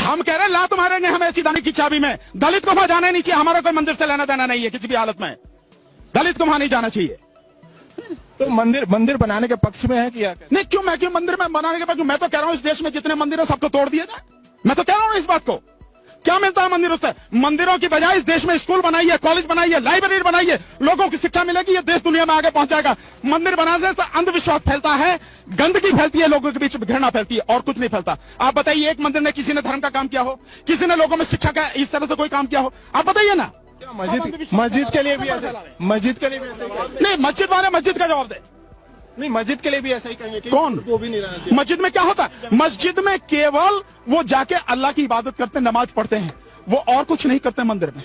हम कह रहे हैं लात मारेंगे हम ऐसी दानी की चाबी में। दलित को वहां जाना नहीं चाहिए, हमारा कोई मंदिर से लेना देना नहीं है किसी भी हालत में। दलित को वहां नहीं जाना चाहिए। तो मंदिर बनाने के पक्ष में है क्या? नहीं, क्यों मंदिर में बनाने के पक्ष में? मैं तो कह रहा हूं इस देश में जितने मंदिर है सबको तोड़ दिया जाए। मैं तो कह रहा हूं इस बात को। क्या मिलता है मंदिरों से? मंदिरों की बजाय इस देश में स्कूल बनाइए, कॉलेज बनाइए, लाइब्रेरी बनाइए, लोगों की शिक्षा मिलेगी, ये देश दुनिया में आगे पहुंच जाएगा। मंदिर बनाने से अंधविश्वास फैलता है, गंदगी फैलती है, लोगों के बीच घृणा फैलती है, और कुछ नहीं फैलता। आप बताइए, एक मंदिर ने किसी ने धर्म का काम किया हो, किसी ने लोगों में शिक्षा का इस तरह से कोई काम किया हो? आप बताइए ना। मस्जिद के लिए भी ऐसे, मस्जिद के लिए भी ऐसे नहीं, मस्जिद वाले मस्जिद का जवाब दे। नहीं, मस्जिद के लिए भी ऐसा ही कहेंगे कि कौन? वो भी नहीं रहना चाहिए। मस्जिद में क्या होता है? मस्जिद में केवल वो जाके अल्लाह की इबादत करते, नमाज पढ़ते हैं, वो और कुछ नहीं करते। मंदिर में,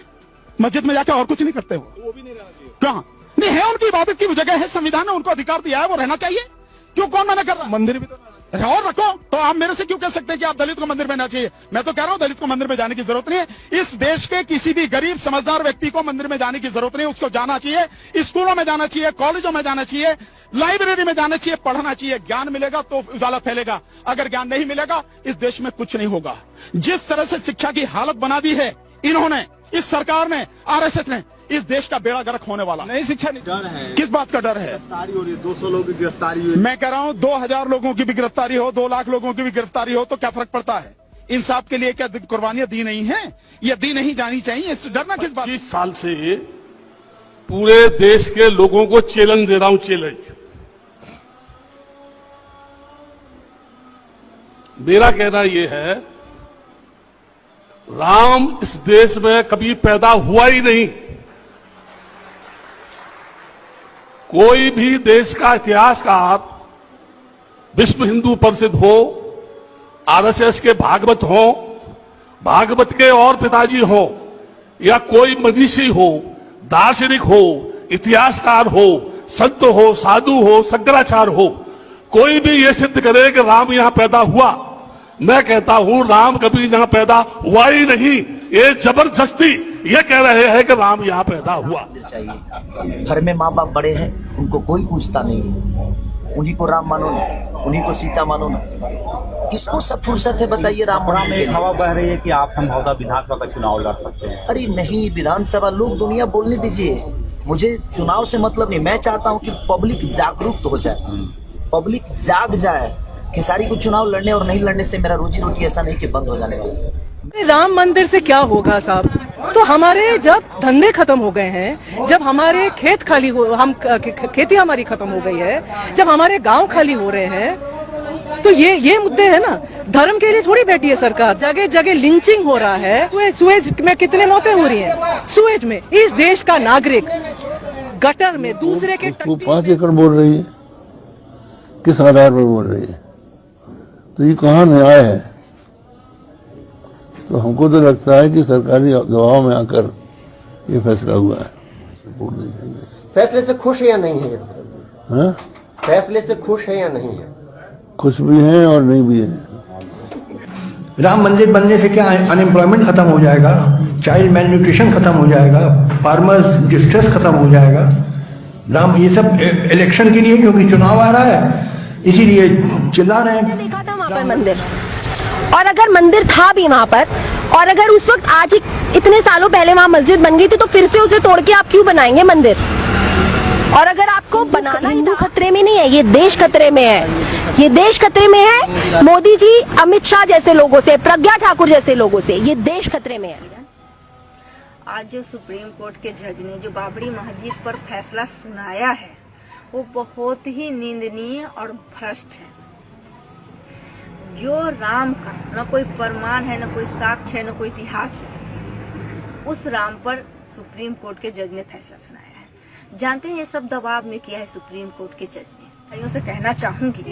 मस्जिद में जाके और कुछ नहीं करते। वो भी नहीं रहना चाहिए। कहाँ नहीं है? उनकी इबादत की जगह है, संविधान ने उनको अधिकार दिया है, वो रहना चाहिए। क्यों, कौन मना कर रहा? मंदिर भी तो और रखो। तो आप मेरे से क्यों कह सकते हैं कि आप दलित को मंदिर में जाना चाहिए? मैं तो कह रहा हूं दलित को मंदिर में जाने की जरूरत नहीं है। इस देश के किसी भी गरीब समझदार व्यक्ति को मंदिर में जाने की जरूरत नहीं है। उसको जाना चाहिए, स्कूलों में जाना चाहिए, कॉलेजों में जाना चाहिए, लाइब्रेरी में जाना चाहिए, पढ़ना चाहिए। ज्ञान मिलेगा तो उजाला फैलेगा। अगर ज्ञान नहीं मिलेगा इस देश में कुछ नहीं होगा। जिस तरह से शिक्षा की हालत बना दी है इन्होंने, इस सरकार ने, आरएसएस ने, इस देश का बेड़ा गर्क होने वाला। नहीं, शिक्षा नहीं। डर है। किस बात का डर है? गिरफ्तारी हो रही है, 200 लोगों की गिरफ्तारी हुई। मैं कह रहा हूं 2000 लोगों की भी गिरफ्तारी हो, 2 लाख लोगों की भी गिरफ्तारी हो तो क्या फर्क पड़ता है? इंसाफ के लिए क्या कुर्बानियां दी नहीं है? ये दी नहीं जानी चाहिए। इस डरना किस बात? 25 साल से पूरे देश के लोगों को चैलेंज दे रहा हूं। चैलेंज मेरा कहना यह है, राम इस देश में कभी पैदा हुआ ही नहीं। कोई भी देश का इतिहासकार, विश्व हिंदू परिषद हो, आरएसएस के भागवत हो, भागवत के और पिताजी हो, या कोई मनीषी हो, दार्शनिक हो, इतिहासकार हो, संत हो, साधु हो, शंकराचार्य हो, कोई भी ये सिद्ध करे कि राम यहां पैदा हुआ। मैं कहता हूं राम कभी यहां पैदा हुआ ही नहीं। ये जबरदस्ती ये कह रहे हैं कि राम यहां पैदा हुआ। चाहिए। घर में माँ बाप बड़े हैं, उनको कोई पूछता नहीं है। उन्हीं को राम मानो ना, उन्हीं को सीता मानो ना। किसको सब फुर्सत है बताइए? राम में एक हवा बह रही है कि आप संभवतः विधानसभा का चुनाव लड़ सकते हैं। अरे नहीं, विधानसभा लोग दुनिया बोलने दीजिए, मुझे चुनाव से मतलब नहीं। मैं चाहता हूँ कि पब्लिक जागरूक हो जाए, पब्लिक जाग जाए। खेसारी को चुनाव लड़ने और नहीं लड़ने से मेरा रोजी रोटी ऐसा नहीं कि बंद हो जाने वाला। राम मंदिर से क्या होगा साहब? तो हमारे जब धंधे खत्म हो गए हैं, जब हमारे खेत खाली हो, हम खेती हमारी खत्म हो गई है, जब हमारे गांव खाली हो रहे हैं, तो ये मुद्दे है ना। धर्म के लिए थोड़ी बैठी है सरकार। जगह जगह लिंचिंग हो रहा है। सुएज में कितने मौतें हो रही हैं? सुएज में इस देश का नागरिक गटर में दूसरे के 5 एकड़ बोल रही है, किस आधार पर बोल रही है? तो ये कहाँ न्याय है? तो हमको तो लगता है कि सरकारी दबाव में आकर ये फैसला हुआ है। रिपोर्ट देखेंगे। फैसले से खुश है या नहीं है? हाँ? फैसले से खुश है या नहीं है? कुछ भी है और नहीं भी है। राम मंदिर बनने से क्या अनएम्प्लॉयमेंट खत्म हो जाएगा, चाइल्ड मेल न्यूट्रिशन खत्म हो जाएगा, फार्मर्स डिस्ट्रेस खत्म हो जाएगा। राम ये सब इलेक्शन के लिए, क्योंकि चुनाव आ रहा है इसीलिए चिल्ला रहे हैं। देखा था वहाँ पर मंदिर, और अगर मंदिर था भी वहाँ पर, और अगर उस वक्त आज इतने सालों पहले वहाँ मस्जिद बन गई थी, तो फिर से उसे तोड़ के आप क्यों बनाएंगे मंदिर? और अगर आपको बनाना, हिंदू खतरे में नहीं है, ये देश खतरे में है। ये देश खतरे में है मोदी जी, अमित शाह जैसे लोगों से, प्रज्ञा ठाकुर जैसे लोगों से। ये देश खतरे में है। आज जो सुप्रीम कोर्ट के जज ने जो बाबरी मस्जिद पर फैसला सुनाया है, वो बहुत ही निंदनीय और भ्रष्ट है। जो राम का न कोई प्रमाण है, न कोई साक्ष्य है, न कोई इतिहास है, उस राम पर सुप्रीम कोर्ट के जज ने फैसला सुनाया है। जानते हैं ये सब दबाव में किया है सुप्रीम कोर्ट के जज ने। भाइयों से कहना चाहूंगी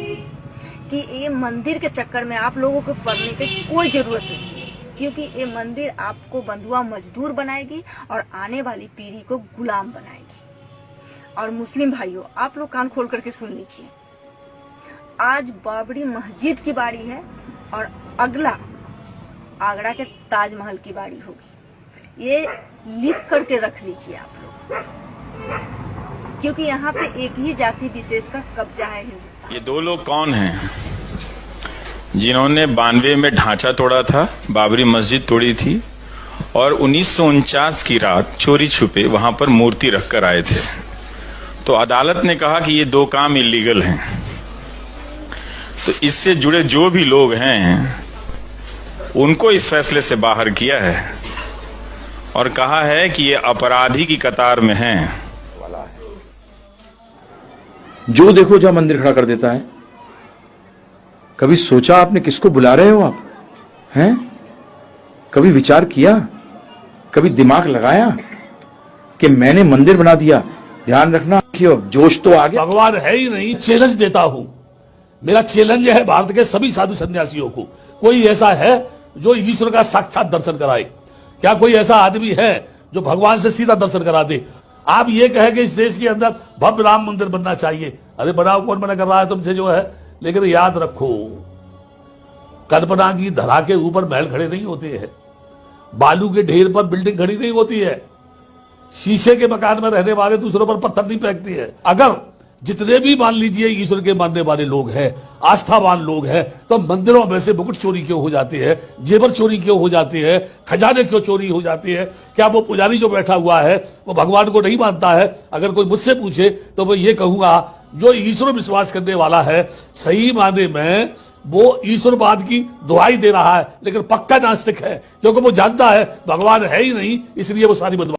कि ये मंदिर के चक्कर में आप लोगों को पड़ने की कोई जरूरत नहीं, क्योंकि ये मंदिर आपको बंधुआ मजदूर बनाएगी और आने वाली पीढ़ी को गुलाम बनाएगी। और मुस्लिम भाइयों, आप लोग कान खोल करके सुन लीजिए, आज बाबरी मस्जिद की बारी है और अगला आगरा के ताजमहल की बारी होगी। ये लिख करके रख लीजिए आप लोग, क्योंकि यहाँ पे एक ही जाति विशेष का कब्जा है हिंदुस्तान। ये 2 लोग कौन हैं? जिन्होंने 92 में ढांचा तोड़ा था, बाबरी मस्जिद तोड़ी थी और 1949 की रात चोरी छुपे वहां पर मूर्ति रखकर आए थे। तो अदालत ने कहा कि ये दो काम इलीगल हैं। तो इससे जुड़े जो भी लोग हैं उनको इस फैसले से बाहर किया है और कहा है कि ये अपराधी की कतार में हैं। जो देखो जहां मंदिर खड़ा कर देता है। कभी सोचा आपने किसको बुला रहे हो आप? हैं? कभी विचार किया? कभी दिमाग लगाया कि मैंने मंदिर बना दिया? ध्यान रखना कि अब जोश तो आ गया। भगवान है ही नहीं, चैलेंज देता हूं। मेरा चैलेंज है भारत के सभी साधु संन्यासियों को, कोई ऐसा है जो ईश्वर का साक्षात दर्शन कराए? क्या कोई ऐसा आदमी है जो भगवान से सीधा दर्शन करा दे? आप ये कहें कि इस देश के अंदर भव्य राम मंदिर बनना चाहिए। अरे बनाओ, कौन मना कर रहा है तुमसे जो है, लेकिन याद रखो कल्पना की धरा के ऊपर महल खड़े नहीं होते हैं, बालू के ढेर पर बिल्डिंग खड़ी नहीं होती है, शीशे के मकान में रहने वाले दूसरों पर पत्थर नहीं फेंकती है। अगर जितने भी मान लीजिए ईश्वर के मानने वाले लोग हैं, आस्थावान लोग हैं, तो मंदिरों में से मुकुट चोरी क्यों हो जाते हैं, जेवर चोरी क्यों हो जाते हैं, खजाने क्यों चोरी हो जाते हैं? क्या वो पुजारी जो बैठा हुआ है वो भगवान को नहीं मानता है? अगर कोई मुझसे पूछे तो मैं ये कहूंगा, जो ईश्वर विश्वास करने वाला है सही माने में वो ईश्वरवाद की दुहाई दे रहा है, लेकिन पक्का नास्तिक है, क्योंकि वो जानता है भगवान है ही नहीं, इसलिए वो सारी बदमाशी